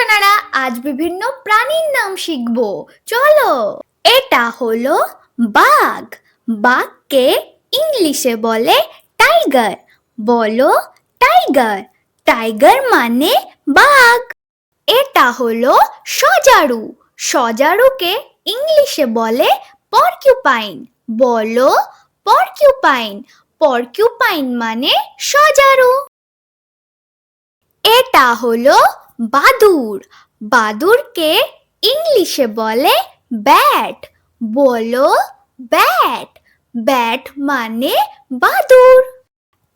সোনারা, আজ বিভিন্ন প্রাণীর নাম শিখবো। চলো। এটা হলো বাঘ। বাঘকে ইংলিশে বলে টাইগার। বলো টাইগার। টাইগার মানে বাঘ। এটা হলো সজারু। সজারুকে ইংলিশে বলে পর্কিউপাইন। বলো পর্কিউপাইন। পর্কিউপাইন মানে সজারু। এটা হলো বাদুড়। বাদুড়কে ইংলিশে বলে ব্যাট। বলো ব্যাট। ব্যাট মানে বাদুড়।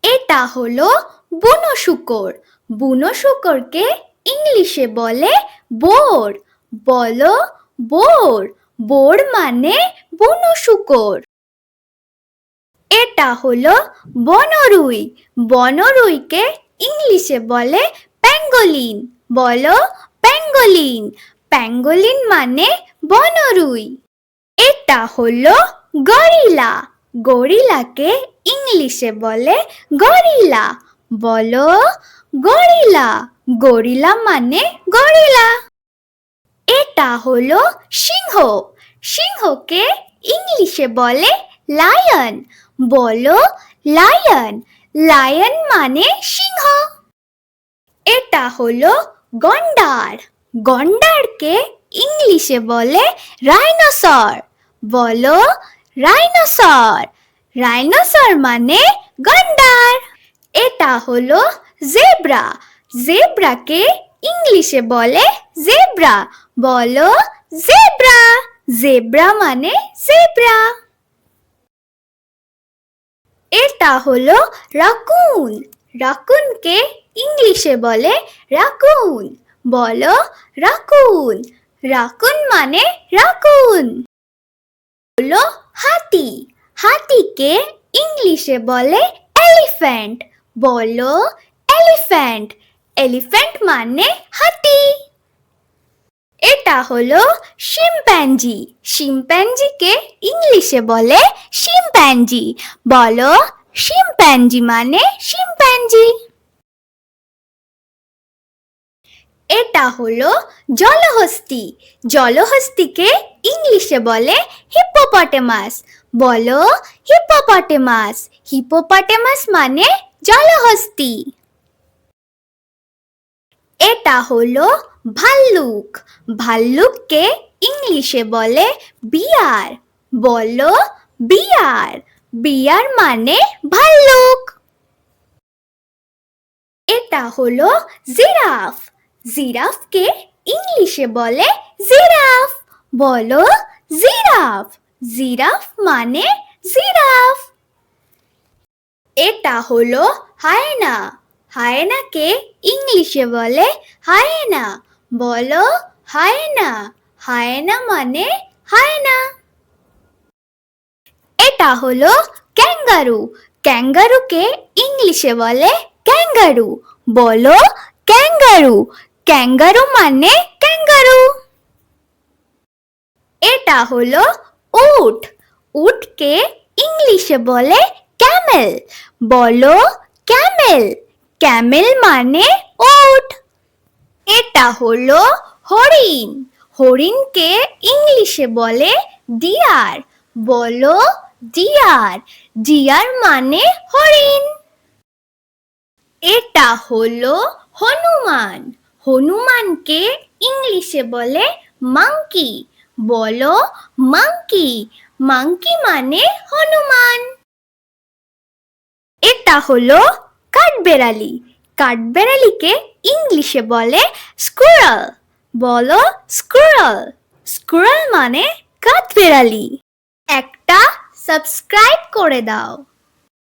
এটা হলো বুনো শূকর। বুনো শূকরকে ইংলিশে বলে বোর। বলো বোর। বোর মানে বুনো শূকর। এটা হলো বনরুই। বনরুইকে ইংলিশে বলে প্যাঙ্গোলিন। বলো প্যাঙ্গোলিন। প্যাঙ্গোলিন মানে বনরুই। এটা হলো গরিলা। গরিলাকে ইংলিশে বলে গরিলা। বলো গরিলা। গরিলা মানে গরিলা। এটা হলো সিংহ। সিংহকে ইংলিশে বলে লায়ন। বলো লায়ন। লায়ন মানে সিংহ। এটা হলো গন্ডার। গন্ডারকে ইংলিশে বলে রাইনোসর। বলো রাইনোসর। রাইনোসর মানে গন্ডার। এটা হলো জেব্রা। জেব্রাকে ইংলিশে বলে জেব্রা। বলো জেব্রা। জেব্রা মানে জেব্রা। এটা হলো রাকুন। রাকুনকে ইংলিশে বলে রাকুন। বলো রাকুন। রাকুন মানে রাকুন। হলো হাতি। হাতিকে ইংলিশে বলে এলিফ্যান্ট। বলো এলিফ্যান্ট। এলিফ্যান্ট মানে হাতি। এটা হলো শিম্প্যাঞ্জি। শিম্প্যাঞ্জিকে ইংলিশে বলে শিম্প্যাঞ্জি। বলো শিম্প্যাঞ্জি মানে শিম্প্যাঞ্জি। এটা হলো জলহস্তী। জলহস্তীকে ইংলিশে বলে হিপ্পোপটেমাস। বলো হিপ্পোপটেমাস। হিপ্পোপটেমাস মানে জলহস্তী। এটা হলো ভাল্লুক। ভাল্লুককে ইংলিশে বলে বিয়ার। বলো বিয়ার। বিয়ার মানে ভাল্লুক। এটা হলো জিরাফ। জিরাফকে ইংলিশে বলে জিরাফ। বলো জিরাফ। জিরাফ মানে জিরাফ। এটা হলো হায়না। হায়নাকে ইংলিশে বলে হায়না। বলো হায়না। হায়না মানে হায়না। এটা হলো ক্যাঙ্গারু। ক্যাঙ্গারুকে ইংলিশে বলে ক্যাঙ্গারু। বলো ক্যাঙ্গারু। ক্যাঙ্গারু মানে ক্যাঙ্গারু। এটা হলো উট। উটকে ইংলিশে বলে ক্যামেল। বলো ক্যামেল। ক্যামেল মানে উট। এটা হলো হরিণ। হরিণকে ইংলিশে বলে ডিয়ার। বলো ডিয়ার। ডিয়ার মানে হরিণ। এটা হলো হনুমান। হনুমানকে ইংলিশে বলে মাংকি। বলো মাংকি। মাংকি মানে হনুমান। এটা হলো কাঠবেড়ালি। কাঠবেড়ালিকে ইংলিশে বলে স্কুরাল। বলো স্কুরাল। স্কুরাল মানে কাঠবেড়ালি। একটা সাবস্ক্রাইব করে দাও।